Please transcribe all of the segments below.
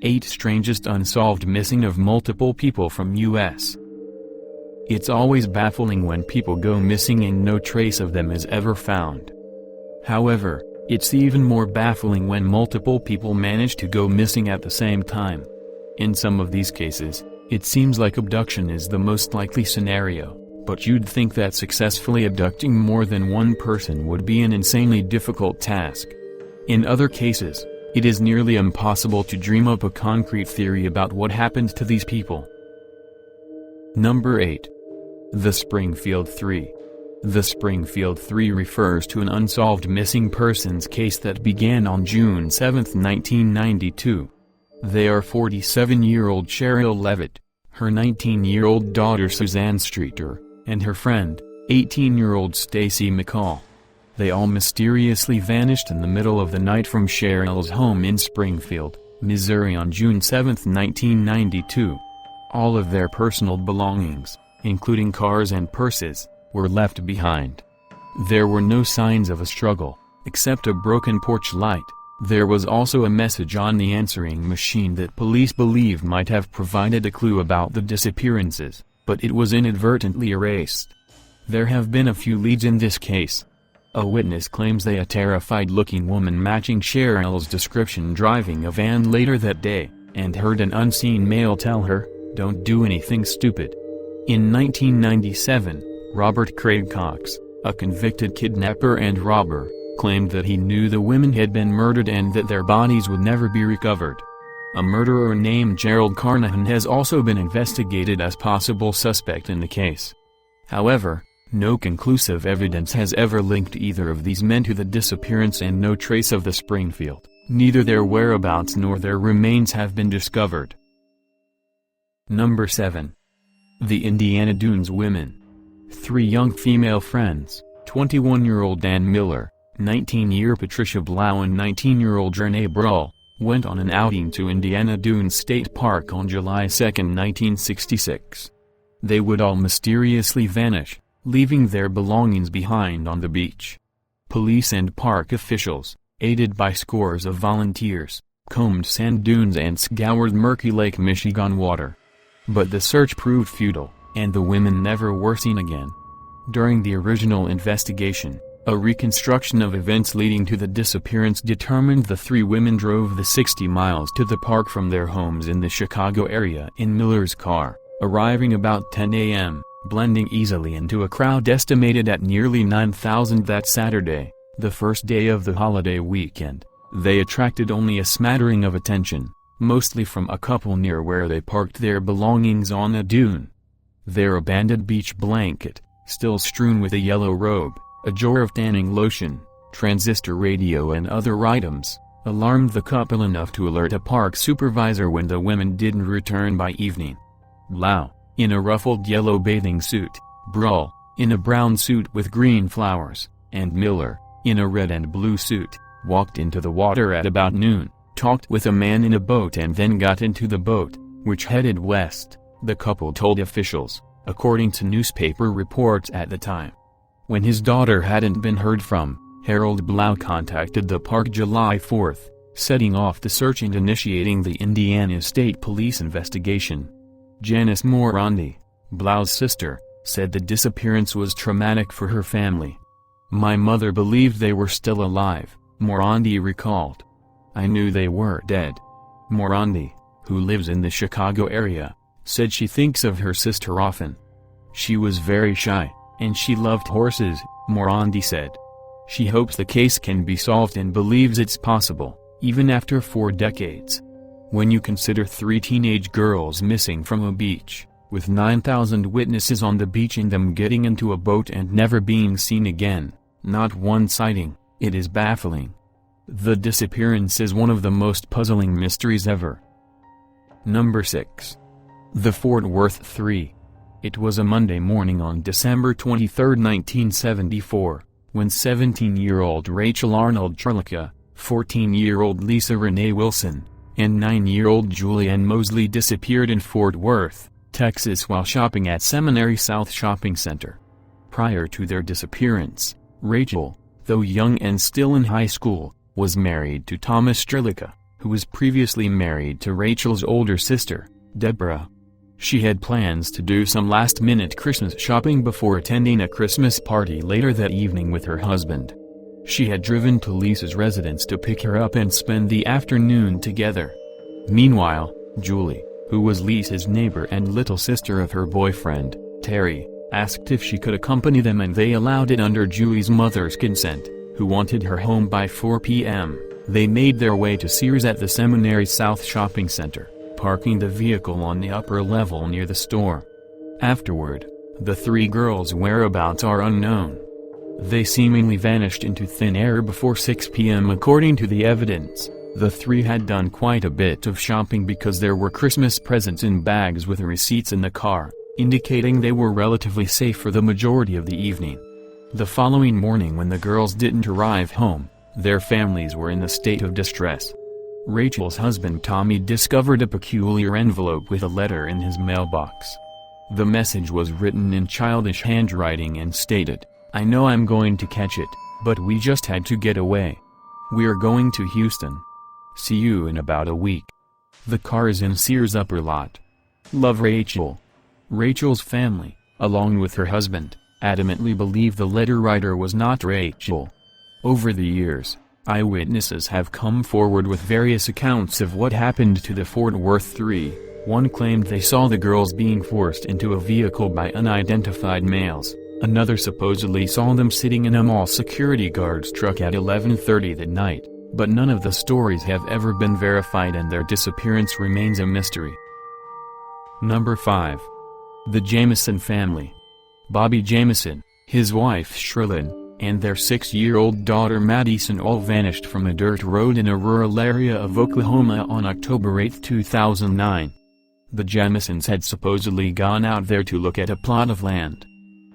8 Strangest Unsolved Missing of Multiple People from U.S. It's always baffling when people go missing and no trace of them is ever found. However, it's even more baffling when multiple people manage to go missing at the same time. In some of these cases, it seems like abduction is the most likely scenario, but you'd think that successfully abducting more than one person would be an insanely difficult task. In other cases, it is nearly impossible to dream up a concrete theory about what happened to these people. Number 8. The Springfield Three. The Springfield Three refers to an unsolved missing persons case that began on June 7, 1992. They are 47-year-old Cheryl Levitt, her 19-year-old daughter Suzanne Streeter, and her friend, 18-year-old Stacy McCall. They all mysteriously vanished in the middle of the night from Cheryl's home in Springfield, Missouri on June 7, 1992. All of their personal belongings, including cars and purses, were left behind. There were no signs of a struggle, except a broken porch light. There was also a message on the answering machine that police believe might have provided a clue about the disappearances, but it was inadvertently erased. There have been a few leads in this case. A witness claims a terrified-looking woman matching Cheryl's description driving a van later that day, and heard an unseen male tell her, "Don't do anything stupid." In 1997, Robert Craig Cox, a convicted kidnapper and robber, claimed that he knew the women had been murdered and that their bodies would never be recovered. A murderer named Gerald Carnahan has also been investigated as possible suspect in the case. However, no conclusive evidence has ever linked either of these men to the disappearance, and no trace of the Springfield, neither their whereabouts nor their remains have been discovered. Number 7. The Indiana Dunes Women. 3 young female friends, 21-year-old Dan Miller, 19-year Patricia Blau and 19-year-old Renee Brawl, went on an outing to Indiana Dunes State Park on July 2, 1966. They would all mysteriously vanish, leaving their belongings behind on the beach. Police and park officials, aided by scores of volunteers, combed sand dunes and scoured murky Lake Michigan water. But the search proved futile, and the women never were seen again. During the original investigation, a reconstruction of events leading to the disappearance determined the 3 women drove the 60 miles to the park from their homes in the Chicago area in Miller's car, arriving about 10 a.m., blending easily into a crowd estimated at nearly 9,000 that Saturday, the first day of the holiday weekend. They attracted only a smattering of attention, mostly from a couple near where they parked their belongings on a dune. Their abandoned beach blanket, still strewn with a yellow robe, a jar of tanning lotion, transistor radio and other items, alarmed the couple enough to alert a park supervisor when the women didn't return by evening. Blau, in a ruffled yellow bathing suit, Brawl, in a brown suit with green flowers, and Miller, in a red and blue suit, walked into the water at about noon, talked with a man in a boat and then got into the boat, which headed west, the couple told officials, according to newspaper reports at the time. When his daughter hadn't been heard from, Harold Blau contacted the park July 4, setting off the search and initiating the Indiana State Police investigation. Janice Morandi, Blau's sister, said the disappearance was traumatic for her family. "My mother believed they were still alive," Morandi recalled. "I knew they were dead." Morandi, who lives in the Chicago area, said she thinks of her sister often. "She was very shy, and she loved horses," Morandi said. She hopes the case can be solved and believes it's possible, even after 4 decades. When you consider 3 teenage girls missing from a beach, with 9,000 witnesses on the beach and them getting into a boat and never being seen again, not one sighting, it is baffling. The disappearance is one of the most puzzling mysteries ever. Number 6. The Fort Worth Three. It was a Monday morning on December 23, 1974, when 17-year-old Rachel Arnold Churlicka, 14-year-old Lisa Renee Wilson, and 9-year-old Julianne Mosley disappeared in Fort Worth, Texas while shopping at Seminary South Shopping Center. Prior to their disappearance, Rachel, though young and still in high school, was married to Thomas Churlicka, who was previously married to Rachel's older sister, Deborah. She had plans to do some last-minute Christmas shopping before attending a Christmas party later that evening with her husband. She had driven to Lisa's residence to pick her up and spend the afternoon together. Meanwhile, Julie, who was Lisa's neighbor and little sister of her boyfriend, Terry, asked if she could accompany them, and they allowed it under Julie's mother's consent, who wanted her home by 4 p.m. They made their way to Sears at the Seminary South Shopping Center, parking the vehicle on the upper level near the store. Afterward, the three girls' whereabouts are unknown. They seemingly vanished into thin air before 6 p.m. According to the evidence, the three had done quite a bit of shopping because there were Christmas presents in bags with receipts in the car, indicating they were relatively safe for the majority of the evening. The following morning, when the girls didn't arrive home, their families were in a state of distress. Rachel's husband Tommy discovered a peculiar envelope with a letter in his mailbox. The message was written in childish handwriting and stated, "I know I'm going to catch it, but we just had to get away. We're going to Houston. See you in about a week. The car is in Sears upper lot. Love, Rachel." Rachel's family, along with her husband, adamantly believed the letter writer was not Rachel. Over the years, eyewitnesses have come forward with various accounts of what happened to the Fort Worth three. One claimed they saw the girls being forced into a vehicle by unidentified males. Another supposedly saw them sitting in a mall security guard's truck at 11:30 that night, but none of the stories have ever been verified and their disappearance remains a mystery. Number 5. The Jamison family. Bobby Jamison, his wife Sherlyn, and their 6-year-old daughter Madison all vanished from a dirt road in a rural area of Oklahoma on October 8, 2009. The Jamisons had supposedly gone out there to look at a plot of land.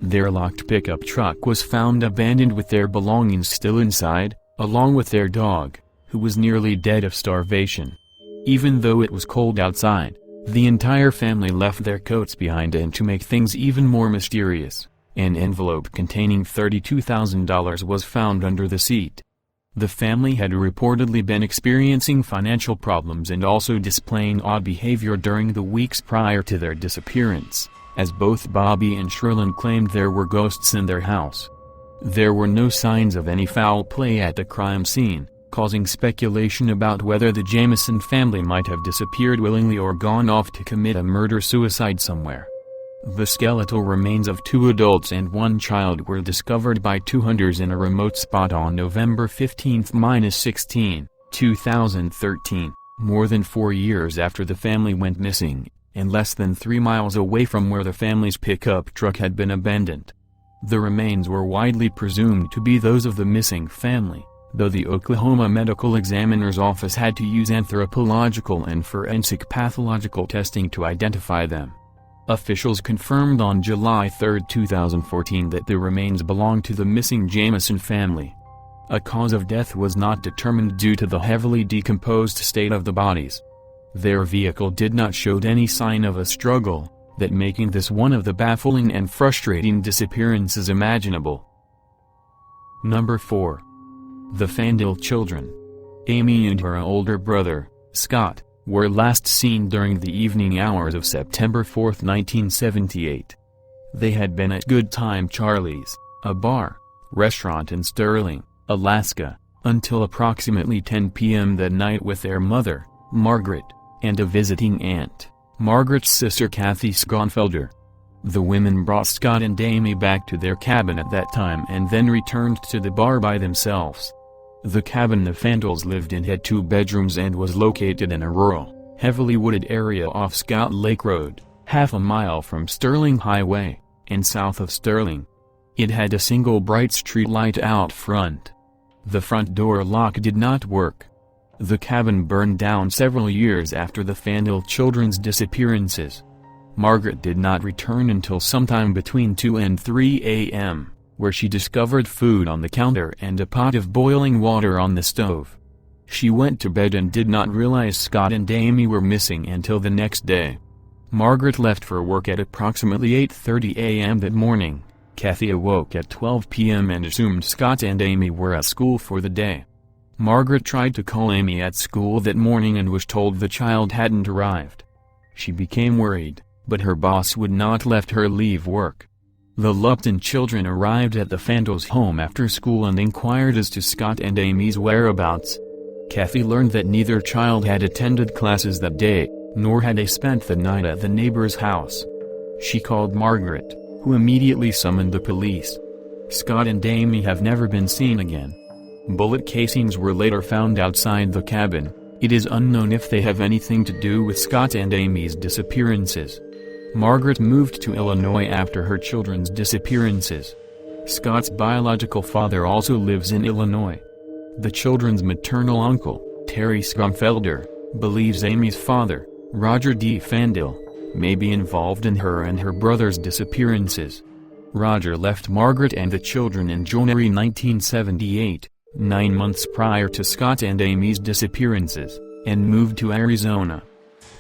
Their locked pickup truck was found abandoned with their belongings still inside, along with their dog, who was nearly dead of starvation. Even though it was cold outside, the entire family left their coats behind, and to make things even more mysterious, an envelope containing $32,000 was found under the seat. The family had reportedly been experiencing financial problems and also displaying odd behavior during the weeks prior to their disappearance, as both Bobby and Sherlyn claimed there were ghosts in their house. There were no signs of any foul play at the crime scene, causing speculation about whether the Jamison family might have disappeared willingly or gone off to commit a murder-suicide somewhere. The skeletal remains of 2 adults and 1 child were discovered by 2 hunters in a remote spot on November 15–16, 2013, more than 4 years after the family went missing, and less than 3 miles away from where the family's pickup truck had been abandoned. The remains were widely presumed to be those of the missing family, though the Oklahoma Medical Examiner's Office had to use anthropological and forensic pathological testing to identify them. Officials confirmed on July 3, 2014 that the remains belonged to the missing Jamison family. A cause of death was not determined due to the heavily decomposed state of the bodies. Their vehicle did not show any sign of a struggle, that making this one of the baffling and frustrating disappearances imaginable. Number 4. The Fandil children. Amy and her older brother, Scott, were last seen during the evening hours of September 4, 1978. They had been at Good Time Charlie's, a bar-restaurant in Sterling, Alaska, until approximately 10 p.m. that night with their mother, Margaret, and a visiting aunt, Margaret's sister Kathy Schonfelder. The women brought Scott and Amy back to their cabin at that time and then returned to the bar by themselves. The cabin the Fandils lived in had 2 bedrooms and was located in a rural, heavily wooded area off Scout Lake Road, half a mile from Sterling Highway, and south of Sterling. It had a single bright street light out front. The front door lock did not work. The cabin burned down several years after the Fandil children's disappearances. Margaret did not return until sometime between 2 and 3 a.m., where she discovered food on the counter and a pot of boiling water on the stove. She went to bed and did not realize Scott and Amy were missing until the next day. Margaret left for work at approximately 8:30 a.m. that morning. Kathy awoke at 12 p.m. and assumed Scott and Amy were at school for the day. Margaret tried to call Amy at school that morning and was told the child hadn't arrived. She became worried, but her boss would not let her leave work. The Lupton children arrived at the Fantles home after school and inquired as to Scott and Amy's whereabouts. Kathy learned that neither child had attended classes that day, nor had they spent the night at the neighbor's house. She called Margaret, who immediately summoned the police. Scott and Amy have never been seen again. Bullet casings were later found outside the cabin. It is unknown if they have anything to do with Scott and Amy's disappearances. Margaret moved to Illinois after her children's disappearances. Scott's biological father also lives in Illinois. The children's maternal uncle, Terry Scrumfelder, believes Amy's father, Roger D. Fandil, may be involved in her and her brother's disappearances. Roger left Margaret and the children in January 1978, 9 months prior to Scott and Amy's disappearances, and moved to Arizona.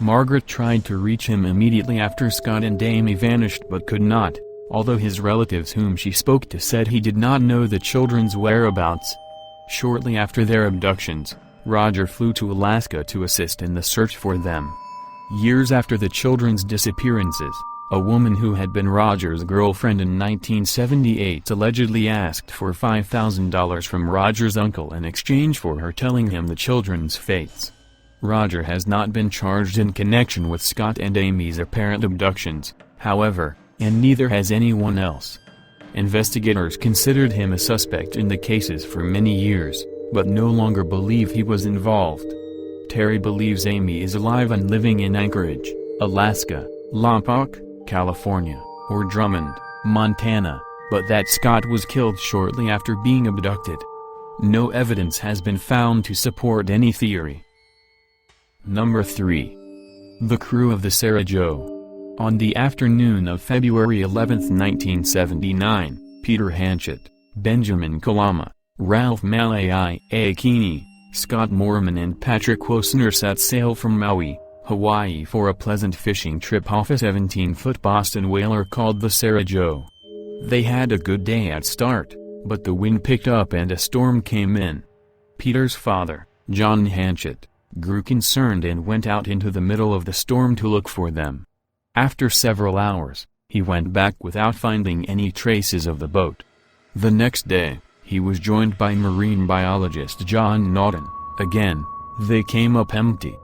Margaret tried to reach him immediately after Scott and Amy vanished but could not, although his relatives whom she spoke to said he did not know the children's whereabouts. Shortly after their abductions, Roger flew to Alaska to assist in the search for them. Years after the children's disappearances, a woman who had been Roger's girlfriend in 1978 allegedly asked for $5,000 from Roger's uncle in exchange for her telling him the children's fates. Roger has not been charged in connection with Scott and Amy's apparent abductions, however, and neither has anyone else. Investigators considered him a suspect in the cases for many years, but no longer believe he was involved. Terry believes Amy is alive and living in Anchorage, Alaska, Lompoc, California, or Drummond, Montana, but that Scott was killed shortly after being abducted. No evidence has been found to support any theory. Number 3. The crew of the Sarah Jo. On the afternoon of February 11, 1979, Peter Hanchett, Benjamin Kalama, Ralph Malai Akini, Scott Moorman and Patrick Wosner set sail from Maui, Hawaii for a pleasant fishing trip off a 17-foot Boston whaler called the Sarah Jo. They had a good day at start, but the wind picked up and a storm came in. Peter's father, John Hanchett, grew concerned and went out into the middle of the storm to look for them. After several hours, he went back without finding any traces of the boat. The next day, he was joined by marine biologist John Naughton. Again, they came up empty.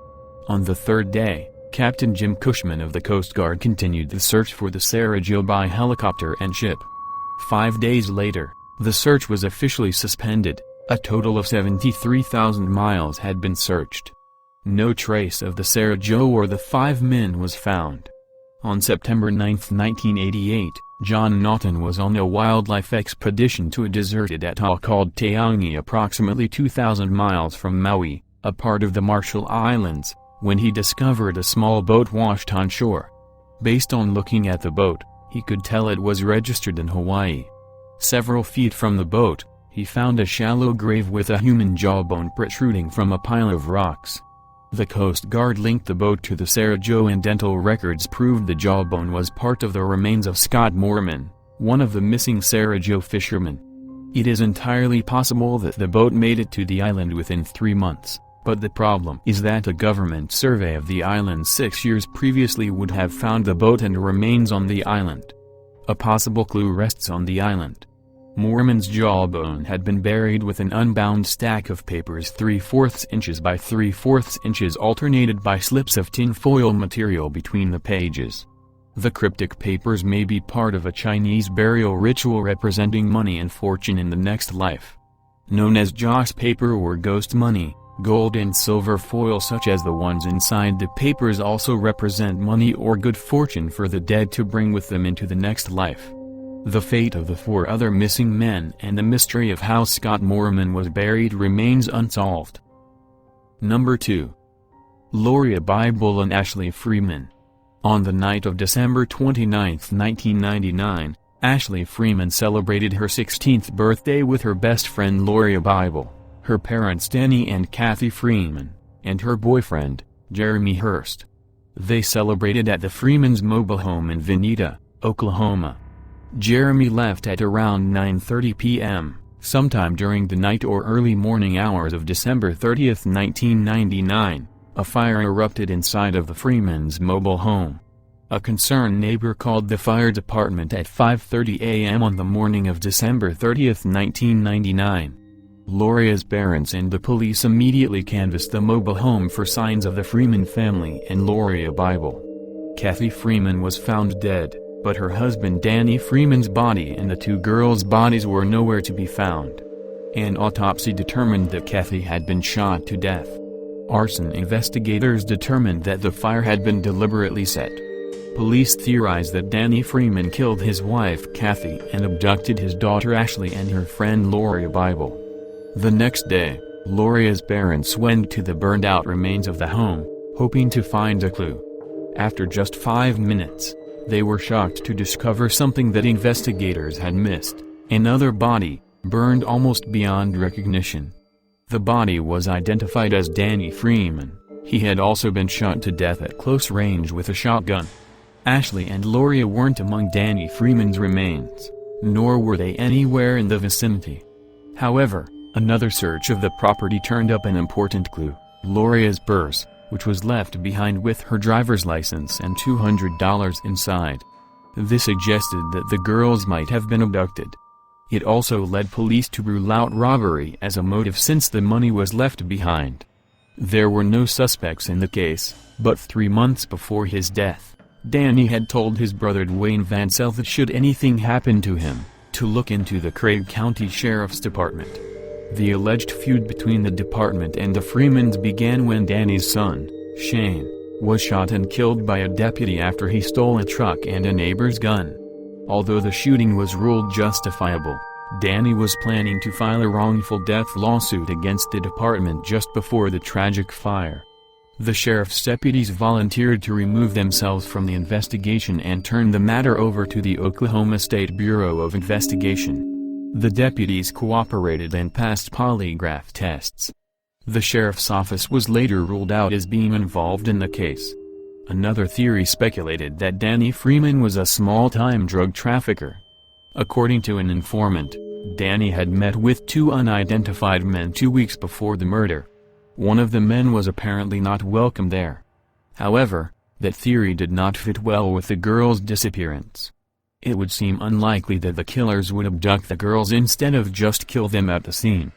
On the third day, Captain Jim Cushman of the Coast Guard continued the search for the Sarah Jo by helicopter and ship. 5 days later, the search was officially suspended. A total of 73,000 miles had been searched. No trace of the Sarah Jo or the 5 men was found. On September 9, 1988, John Naughton was on a wildlife expedition to a deserted atoll called Taongi approximately 2,000 miles from Maui, a part of the Marshall Islands, when he discovered a small boat washed on shore. Based on looking at the boat, he could tell it was registered in Hawaii. Several feet from the boat, he found a shallow grave with a human jawbone protruding from a pile of rocks. The Coast Guard linked the boat to the Sarah Jo and dental records proved the jawbone was part of the remains of Scott Moorman, one of the missing Sarah Jo fishermen. It is entirely possible that the boat made it to the island within 3 months, but the problem is that a government survey of the island 6 years previously would have found the boat and remains on the island. A possible clue rests on the island. Moorman's jawbone had been buried with an unbound stack of papers 3/4 inches by 3/4 inches alternated by slips of tinfoil material between the pages. The cryptic papers may be part of a Chinese burial ritual representing money and fortune in the next life. Known as Joss paper or ghost money, gold and silver foil such as the ones inside the papers also represent money or good fortune for the dead to bring with them into the next life. The fate of the 4 other missing men and the mystery of how Scott Moorman was buried remains unsolved. Number 2. Loria Bible and Ashley Freeman. On the night of December 29, 1999, Ashley Freeman celebrated her 16th birthday with her best friend Loria Bible, her parents Danny and Kathy Freeman, and her boyfriend, Jeremy Hurst. They celebrated at the Freemans' mobile home in Vinita, Oklahoma. Jeremy left at around 9:30 p.m., Sometime during the night or early morning hours of December 30, 1999, a fire erupted inside of the Freemans' mobile home. A concerned neighbor called the fire department at 5:30 a.m. on the morning of December 30, 1999. Loria's parents and the police immediately canvassed the mobile home for signs of the Freeman family and Loria Bible. Kathy Freeman was found dead, but her husband Danny Freeman's body and the two girls' bodies were nowhere to be found. An autopsy determined that Kathy had been shot to death. Arson investigators determined that the fire had been deliberately set. Police theorized that Danny Freeman killed his wife Kathy and abducted his daughter Ashley and her friend Loria Bible. The next day, Loria's parents went to the burned-out remains of the home, hoping to find a clue. After just 5 minutes, they were shocked to discover something that investigators had missed: another body, burned almost beyond recognition. The body was identified as Danny Freeman. He had also been shot to death at close range with a shotgun. Ashley and Loria weren't among Danny Freeman's remains, nor were they anywhere in the vicinity. However, another search of the property turned up an important clue: Loria's purse, which was left behind with her driver's license and $200 inside. This suggested that the girls might have been abducted. It also led police to rule out robbery as a motive since the money was left behind. There were no suspects in the case, but 3 months before his death, Danny had told his brother Dwayne Vansell that should anything happen to him, to look into the Craig County Sheriff's Department. The alleged feud between the department and the Freemans began when Danny's son, Shane, was shot and killed by a deputy after he stole a truck and a neighbor's gun. Although the shooting was ruled justifiable, Danny was planning to file a wrongful death lawsuit against the department just before the tragic fire. The sheriff's deputies volunteered to remove themselves from the investigation and turn the matter over to the Oklahoma State Bureau of Investigation. The deputies cooperated and passed polygraph tests. The sheriff's office was later ruled out as being involved in the case. Another theory speculated that Danny Freeman was a small-time drug trafficker. According to an informant, Danny had met with 2 unidentified men 2 weeks before the murder. One of the men was apparently not welcome there. However, that theory did not fit well with the girls' disappearance. It would seem unlikely that the killers would abduct the girls instead of just kill them at the scene.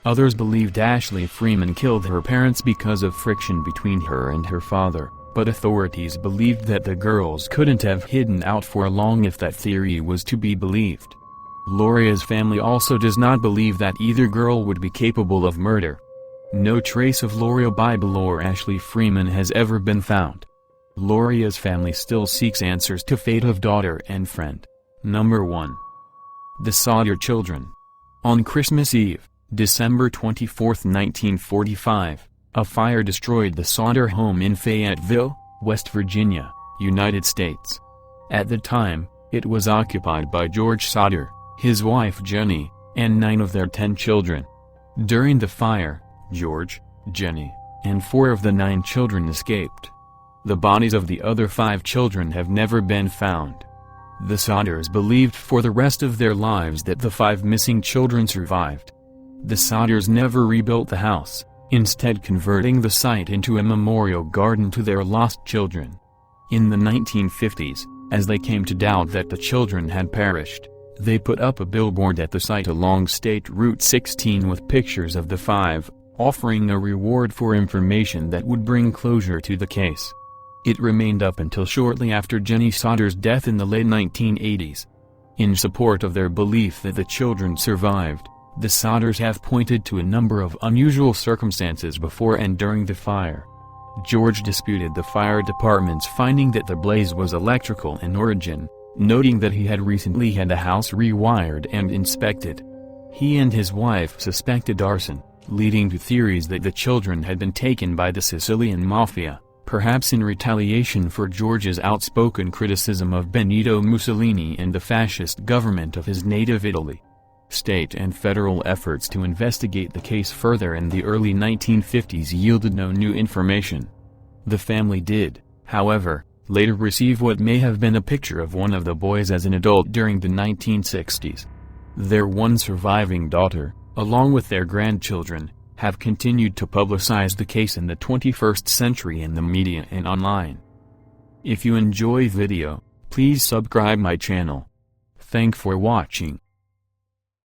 Others believed Ashley Freeman killed her parents because of friction between her and her father, but authorities believed that the girls couldn't have hidden out for long if that theory was to be believed. Loria's family also does not believe that either girl would be capable of murder. No trace of Loria Bible or Ashley Freeman has ever been found. Loria's family still seeks answers to fate of daughter and friend. Number 1. The Sodder Children. On Christmas Eve, December 24, 1945, a fire destroyed the Sodder home in Fayetteville, West Virginia, United States. At the time, it was occupied by George Sodder, his wife Jenny, and 9 of their 10 children. During the fire, George, Jenny, and 4 of the 9 children escaped. The bodies of the other 5 children have never been found. The Sodders believed for the rest of their lives that the 5 missing children survived. The Sodders never rebuilt the house, instead converting the site into a memorial garden to their lost children. In the 1950s, as they came to doubt that the children had perished, they put up a billboard at the site along State Route 16 with pictures of the 5, offering a reward for information that would bring closure to the case. It remained up until shortly after Jenny Sodder's death in the late 1980s. In support of their belief that the children survived, the Sodders have pointed to a number of unusual circumstances before and during the fire. George disputed the fire department's finding that the blaze was electrical in origin, noting that he had recently had the house rewired and inspected. He and his wife suspected arson, leading to theories that the children had been taken by the Sicilian Mafia, perhaps in retaliation for George's outspoken criticism of Benito Mussolini and the fascist government of his native Italy. State and federal efforts to investigate the case further in the early 1950s yielded no new information. The family did, however, later receive what may have been a picture of one of the boys as an adult during the 1960s. Their one surviving daughter, along with their grandchildren, have continued to publicize the case in the 21st century in the media and online. If you enjoy video, please subscribe my channel. Thank for watching.